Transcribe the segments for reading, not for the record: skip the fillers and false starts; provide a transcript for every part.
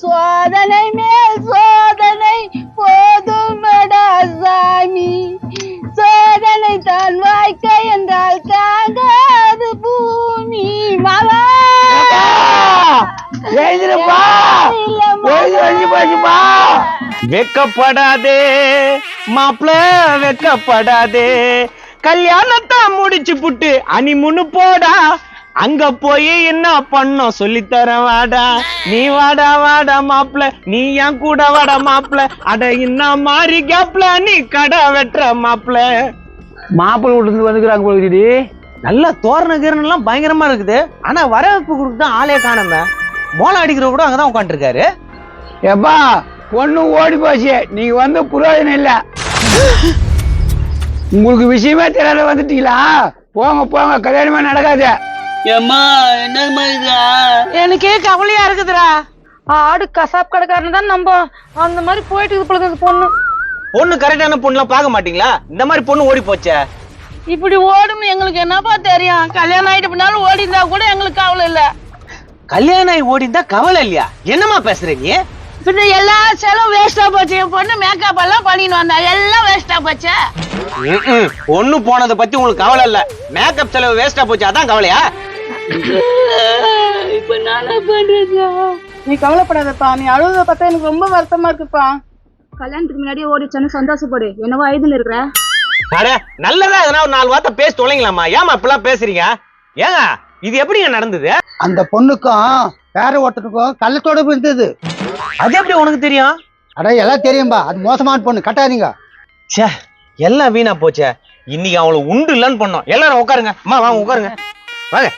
சோதனை மேல் சோதனை போதுமடா சாமி, சோதனை தான் வாய்க்க என்றால் தாங்காது பூமி. மாவா வெக்கப்படாதே மாப்பிள, வெக்கப்படாதே, கல்யாணத்தை முடிச்சு புட்டு அனிமுன்னு போடா, அங்க போய் என்ன பண்ணோம் சொல்லித்தர வாடா, நீ வாடா வாடா மாப்பிள, நீ என் கூட வாடா மாப்பிள, அட இன்ன மாதிரி கேப்ல நீ கடை வெட்டுற மாப்பிள. மாப்பிள்ளை வீட்டுல வந்துக்கிறாங்க போகுது. நல்ல தோரண கீரணம் பயங்கரமா இருக்குது. ஆனா வரவேற்பு கொடுத்து தான் ஆளே காணாம. மோளம் அடிக்கிற கூட அங்கதான் உட்காந்துருக்காரு. எப்பா பொண்ணு ஓடி போச்சு, நீங்க வந்து புரோஜனம் இல்ல. உங்களுக்கு விஷயமே தெரியாத வந்துட்டீங்களா? போங்க போங்க, கல்யாணமே நடக்காது. எனக்கே கவலையா இருக்குதுடா. ஆடு கசாப் கடைக்காரன் தான் நம்ப அந்த மாதிரி போயிட்டு இது பொண்ணு. பொண்ணு கரெக்டான பொண்ணுலாம் பார்க்க மாட்டீங்களா? இந்த மாதிரி பொண்ணு ஓடி போச்சே. இப்படி ஓடுன்னு எங்களுக்கு என்னப்பா தெரியும்? கல்யாணம் ஆயிட்டு பின்னாலும் ஓடி இருந்தா கூட எங்களுக்கு கவலை இல்ல. கல்யாணம் ஆகி ஓடி இருந்தா கவலை இல்லையா? என்னமா பேசுற நீ? பின்ன எல்லா செலவும் வேஸ்டா போச்சு. என் பொண்ணு மேக்கப் எல்லாம் பண்ணிட்டு வந்தா எல்லாம் வேஸ்டா போச்சு. பொண்ணு போனதை பத்தி உங்களுக்கு கவலை இல்ல, மேக்கப் செலவு வேஸ்டா போச்சு அதான் கவலையா? இப்ப நானா பண்றது? நீ கவலைப்படாதப்பா, நீ அழுவத பார்த்தா எனக்கு ரொம்ப வருத்தமா இருக்குப்பா. கல்யாணத்துக்கு முன்னாடியே ஓடிச்சானு சந்தோஷப்படு. என்னவோ ஐதுல இருக்கிற. அட நல்லதா எதனா ஒரு 4 வார்த்தை பேசி தொலைங்களாமா. ஏமா இப்பெல்லாம் பேசுறீங்க? ஏங்க இது எப்படிங்க நடந்தது? அந்த பொண்ணுக்கும் வேற ஒருத்தருக்கும் கள்ளத்தோட இருந்தது. அது எப்படி உனக்கு தெரியும்? அட எல்லாம் தெரியும்பா, அது மோசமான பொண்ணு, கட்டாதீங்க. சே எல்லாம் வீணா போச்சே. இன்னைக்கு அவளை உண்டு இல்லன்னு பண்ணோம். எல்லாரும் உட்காருங்க. அம்மா வாங்க உட்காருங்க. வாங்க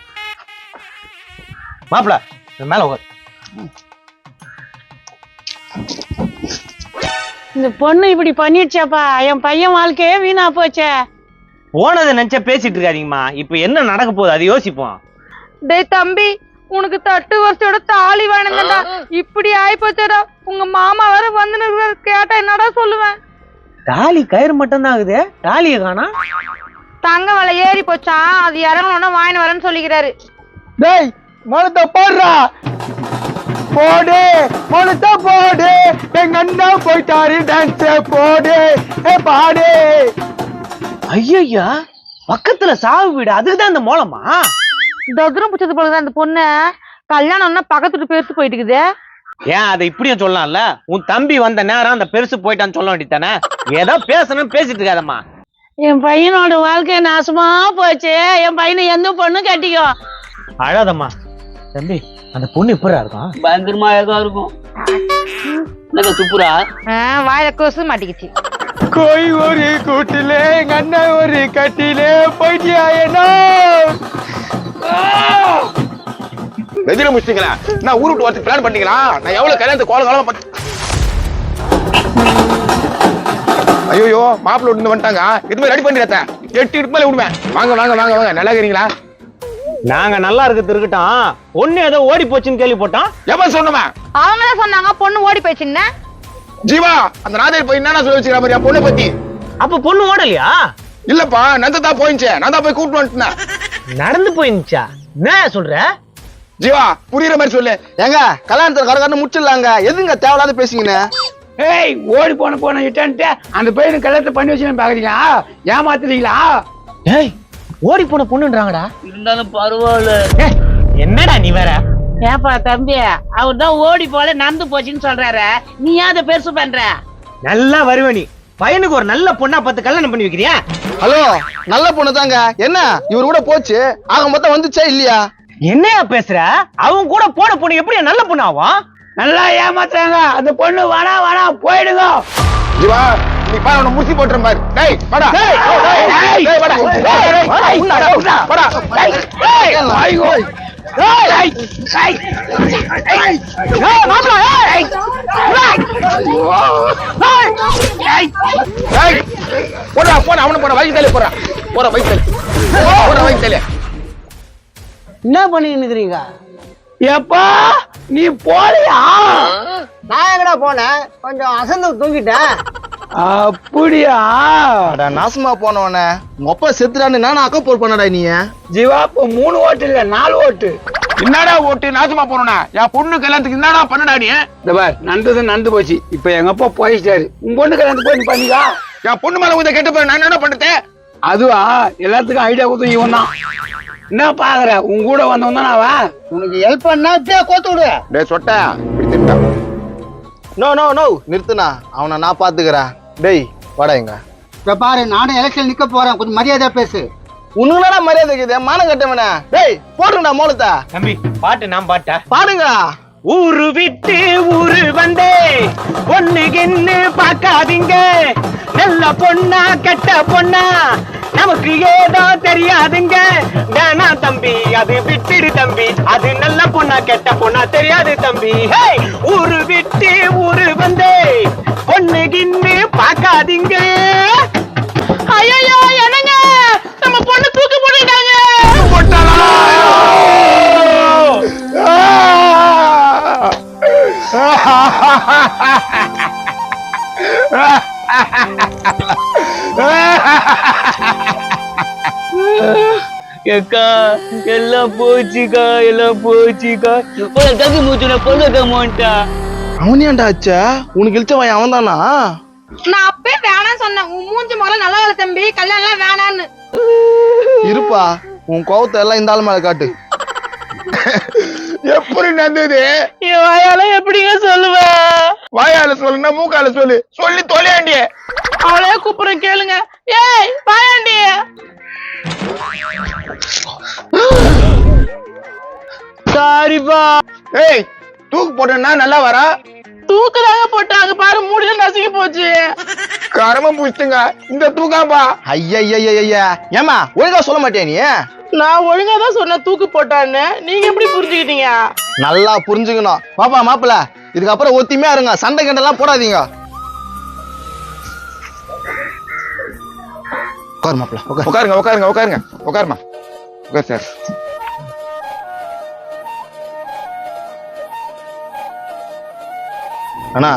மாப்பிள மேல உட்காரு. இந்த பொண்ணு இப்படி பண்ணிடுச்சாப்பா, என் பையன் வாழ்க்கையே வீணா போச்சே. போனதை நினைச்சா பேசிட்டு இருக்காதீங்கம்மா. இப்ப என்ன நடக்க போகுது அதை யோசிப்போம். டேய் தம்பி, உனக்கு தட்டு வருஷோட தாலி வேணுங்கடா. இப்படி ஆயிப்போச்சடா. உங்க மாமா வேற வந்து கேட்டா என்னடா சொல்லுவேன்? தாலி கயிறு மட்டும் தான் ஆகுது, தாலியை காணா. தங்க விலை ஏறி போச்சா, அது இறங்கணும்னா வாங்கிட்டு வரேன்னு சொல்லிக்கிறாரு. டேய் மனத்தை போடுறா, போடு மனத்தை போடு, எங்க அண்ணா போயிட்டாரு டான்ஸ் போடு பாடு. ஐயா பக்கத்துல சாவு வீடு, அதுக்குதான் இந்த மோளமா? ததுரம் பிடிச்சது போலதான் அந்த பொண்ணு. கல்யாணம்னா பக்கத்துட்டு பெருசு போயிட்டு இருக்குது. ஏன் அதை இப்படியும் சொல்லலாம்ல? உன் தம்பி வந்த நேரம் அந்த பெருசு போயிட்டான்னு சொல்ல வேண்டியதானே. ஏதோ பேசணும்னு பேசிட்டு இருக்காதம்மா. என் பையனோட வாழ்க்கை நாசமா போச்சு. என் பையனை எந்த பொண்ணு கட்டிக்கோ. அழாதம்மா. தம்பி அந்த பொண்ணு இப்படா இருக்கும்? பயங்கரமா ஏதா இருக்கும். துப்புரா வாயில கொசு மாட்டிக்கிச்சு. கோய் ஒரு கூட்டிலே எங்க அண்ணன் ஒரு கட்டிலே போயிட்டியா? என்ன வெதிர முடிச்சிங்களா? நான் ஊரு விட்டு வரதுக்கு பிளான் பண்ணிங்களா? நான் எவ்வளவு கல்யாணத்துக்கு கோல காலமா ஐயோ மாப்பிள்ள விட்டு வந்துட்டாங்க. எதுவுமே ரெடி பண்ணிடுறேன். 8 இருக்கு மேல விடுவேன். வாங்க வாங்க வாங்க வாங்க, நல்லா இருக்கிறீங்களா? நாங்க நல்லா இருக்கிறது இருக்கட்டும். பொண்ணு ஏதோ ஓடி போச்சுன்னு கேள்விப்பட்டோம். எவன் சொன்னவன்? அவங்கதான் சொன்னாங்க பொண்ணு ஓடி போயிடுச்சுன்னு. ஜீவா அந்த ராதேவி போய் என்ன சொல்லி வச்சுக்கிற மாதிரி பொண்ணை பத்தி? அப்ப பொண்ணு ஓடலையா? இல்லப்பா, நந்தா போயிடுச்சு. நான் தான் போய் கூப்பிட்டு வந்துட்டேன். நடந்து போயிருந்துச்சா? என்ன சொல்ற ஜீவா? புரியுற மாதிரி சொல்லு. ஏங்க கல்யாணத்துல கரகாரன்னு முடிச்சிடலாங்க, எதுங்க தேவையில்லாத பேசிங்கன்னு? ஏய் ஓடி போன இட்டான்ட்டு அந்த பையனுக்கு கல்யாணத்தை பண்ணி வச்சு பாக்குறீங்க, ஏமாத்துறீங்களா? ஏய் ஓடி போன பொண்ணுன்றாங்கடா. இருந்தாலும் பரவாயில்ல. என்னடா நீ வேற? ஏப்பா தம்பி, அவர் தான் ஓடி போல நடந்து போச்சுன்னு சொல்றாரு. நீ ஏன் அதை பெருசு பண்ற? நல்லா வருவ நீ. பையனுக்கு ஒரு நல்ல பொண்ணா பார்த்து கல்யாணம் பண்ணி வைக்கிறியா? ஹலோ, நல்ல பொண்ணு தாங்க. என்ன இவரு கூட போச்சு, ஆக மொத்தம் வந்துச்சா இல்லையா? என்னையா பேசுற? அவங்க கூட போன பொண்ணு எப்படி நல்ல பொண்ணு ஆகும்? நல்லா ஏமாத்துறாங்க. அந்த பொண்ணு வேணா வேணா போயிடுங்க. ஜீவா நீ பாரு, அவனை முசி போட்டுற மாதிரி. டேய் வாடா. டேய் வாடா. வாடா. ஐயோ போடா போடா, அவனை போட வயிற்று தள்ளி போற. போற வயிற்று போற வயிற்று தள்ளி. என்ன பண்ணிட்டு இருக்கிறீங்க? எப்பா நீ போறியா? நான் எங்கடா போனேன், கொஞ்சம் அசந்து தூங்கிட்டேன். அப்படியா? நாசமா போனவன உங்க அப்பா செத்துறான்னு நான் அக்கா போர் பண்ணடா நீ. ஜீவா இப்ப 3 ஓட்டு இல்ல 4 ஓட்டு. என்னடா ஓட்டு நாசமா போறோம்னா என் பொண்ணு கல்யாணத்துக்கு என்னடா பண்ணடா நீ? இந்த பார் நந்தது நந்து போச்சு. இப்ப எங்க அப்பா போயிட்டாரு. உன் பொண்ணு கல்யாணத்துக்கு போய் நீ பண்ணிக்கா. என் பொண்ணு மேல உங்க கெட்ட போய் நான் என்ன பண்றது? அதுவா எல்லாத்துக்கும் ஐடியா கொடுத்து இவன் தான். என்ன பாக்குற? உன் கூட வந்தவன் தான் அவன். உனக்கு ஹெல்ப் பண்ணா கோத்து விடு. டேய் சொட்ட இப்படி திட்டா. நோ நோ நோ நிறுத்துனா, அவனை நான் பாத்துக்கிறேன். டேய் வாடா இங்க. இப்ப பாரு, நானும் எலெக்ஷன் நிக்க போறேன், கொஞ்சம் மரியாதையா பேசு. உனக்குனா மரியாதை இருக்குது, மானம் கட்டவன. டேய் போடுங்கடா மோளத்தை. தம்பி பாட்டு நான் பாட்டா பாடுங்க. ஊரு விட்டு ஊரு வந்தே பொண்ணுகின்னு பார்க்காதீங்க, நல்ல பொண்ணா கெட்ட பொண்ணா நமக்கு ஏதோ தெரியாதுங்க. வேணா தம்பி அது விட்டுடு தம்பி, அது நல்ல பொண்ணா கெட்ட பொண்ணா தெரியாது தம்பி. ஊரு விட்டு ஊரு வந்தே பொண்ணுகின்னு பார்க்காதீங்க. ஐயோ என்னங்க நம்ம பொண்ணு தூக்கு போட்டுட்டாங்க. அக்கா எல்லாம் போச்சுக்கா, எல்லாம் போச்சுக்கா. ஒரு தம்பி மூச்சுன பொண்ணு மாட்டா. அவனியாண்டா ஆச்சா? உனக்கு இழிச்சவன் அவன் தானா? நான் அப்பே வேணாம் சொன்னேன். உன் மூஞ்சி முதல்ல நல்லா இல்ல தம்பி, கல்யாணம் எல்லாம் வேணான்னு. இருப்பா, உன் கோவத்தை எல்லாம் இந்த ஆள் மேல காட்டு. எப்படி நடந்தது? என் வாயால எப்படிங்க சொல்லுவேன்? வாயால சொல்லுனா மூக்கால சொல்லு, சொல்லி தொலையாண்டி. அவளே கூப்பிடுறேன் கேளுங்க. ஏய் வாயாண்டி. சாரிப்பா. ஏய் தூக்கு போட்டா நல்லா வரா? தூக்குதாங்க போட்டாங்க பாரு, மூடில நசுங்கி போச்சு. கரம புடிச்சுங்க இந்த தூக்காம்பா. ஐயா ஏமா ஒழுங்கா சொல்ல மாட்டியா நீ? நான் ஒழுங்கா தான் சொன்னேன் தூக்கு போட்டான்னு, நீங்க எப்படி புரிஞ்சுக்கிட்டீங்க? நல்லா புரிஞ்சுக்கணும். பாப்பா மாப்பிள்ள, இதுக்கப்புறம் ஒத்திமையா இருங்க, சண்டை கண்டெல்லாம் போடாதீங்க. உட்காரு மாப்பிள்ள, உட்காரு. உட்காருங்க உட்காருங்க உட்காருங்க உட்காருமா. உட்கார் சார். அண்ணா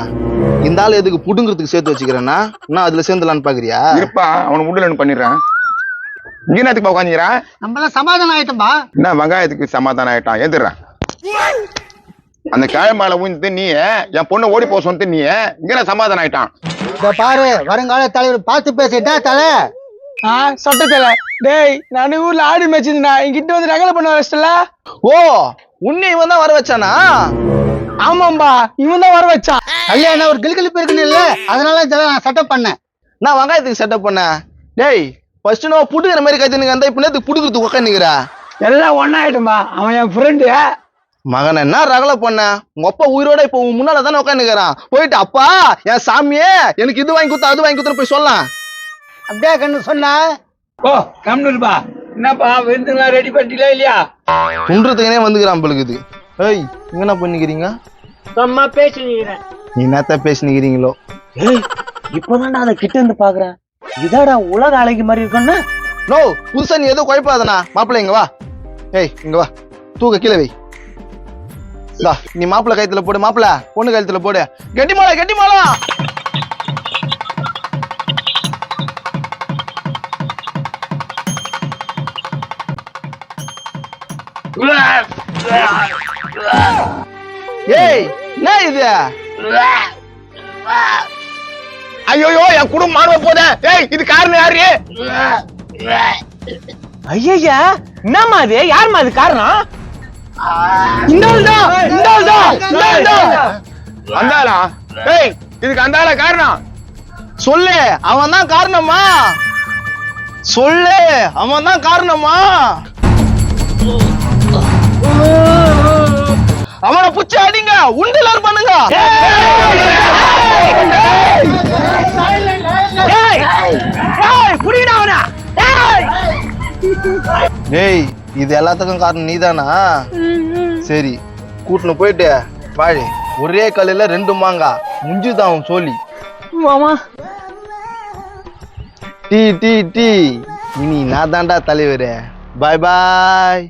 இந்த ஆள் எதுக்கு புடுங்கிறதுக்கு சேர்த்து வச்சுக்கிறேன்னா, நான் அதுல சேர்ந்துலான்னு பாக்குறியா? இருப்பா, அவனை முடலன்னு பண்ணிடுறேன். இங்கேனத்துக்கு உட்காந்துக்கிறான். நம்மளாம் சமாதானம் ஆயிட்டோம்பா. என்ன வெங்காயத்துக்கு சமாதானம் ஆயிட்டான், ஏந்துடுறேன். அந்த கிழமையில ஊந்து நீ என் பொண்ணு ஓடி போக சொன்ன நீ இங்க சமாதானம் ஆயிட்டான். இப்ப பாரு, வருங்கால தலைவர் பார்த்து பேசிட்டா தலை. சட்டத்துல டேய் நான் ஊர்ல ஆடு மேய்ச்சிருந்தா இங்கிட்ட வந்து ரகலை பண்ண வச்சல. ஓ உன்னை இவன் தான் வர வச்சானா? ஆமாம்பா, இவன் தான் வர வச்சான். கல்யாணம் ஒரு கிளிகளிப்பு இருக்குன்னு இல்ல, அதனால இதெல்லாம் நான் செட்டப் பண்ணேன். நான் வெங்காயத்துக்கு செட்டப் பண்ணேன். டேய் ஃபர்ஸ்ட் நான் புடுகிற மாதிரி கத்தினுங்க, அந்த இப்ப நேரத்துக்கு புடுக்கிறதுக்கு உட்காந்துக்கிறா. எல்லாம் ஒன்னாயிட்டும்பா. அவன் என் ஃப்ரெண்டு. மகன் என்ன ரகலை பண்ண? உங்க அப்பா உயிரோட இப்ப உன் முன்னால தானே உட்காந்துக்கிறான். போயிட்டு அப்பா என் சாமியே எனக்கு இது வாங்கி கொடுத்தா அது வாங்கி கொடுத்துன்னு போய் சொல்லலாம். அப்படியே கண்ணு சொன்னா. ஓ கம்னுப்பா. என்னப்பா விருந்துங்களா ரெடி பண்ணிட்டீங்களா இல்லையா? துன்றதுக்குனே வந்துக்கிறான் பழுகுது. ஏய் இங்க என்ன பண்ணிக்கிறீங்க? சும்மா பேசிக்கிறேன். நீ என்னத்த பேசினுக்கிறீங்களோ? ஏய் இப்பதான் நான் அதை கிட்ட இருந்து பாக்குறேன். இதாடா உலக அழகி மாதிரி இருக்குன்னு. நோ புதுசா நீ ஏதோ குழப்பாதனா. மாப்பிள்ள இங்க வா. ஏய் இங்க வா, தூக்க கீழே வை. நீ மாப்பிள்ள கயத்துல போடு, மாப்பிள்ள பொண்ணு கயத்துல போடு. கெட்டி மாலா கெட்டி மாலா. ஏய் என்ன இது? ஐயோ என் குடும்பம் மாறுவ போத. ஏய் இது காரணம் யாரு? ஐயா என்னம்மா அது? யாரும்மா அது காரணம்? அந்தாளா? ஏய் இதுக்கு அந்தாள காரணம் சொல்லு. அவன் தான் காரணமா? சொல்லு, அவன் தான் காரணமா? அவனை புடிச்சு அடிங்க, உண்டலார் பண்ணுங்க. டேய் இது எல்லாத்துக்கும் காரணம் நீதானா? சரி கூட்டுன்னு போயிட்டு வாழி, ஒரே கல்லுல 2 மாங்காய் முஞ்சுதான் அவன் சொல்லி. மாமா டீ டீ டீ. இனி நான் தான்டா தலைவர். பாய் பாய்.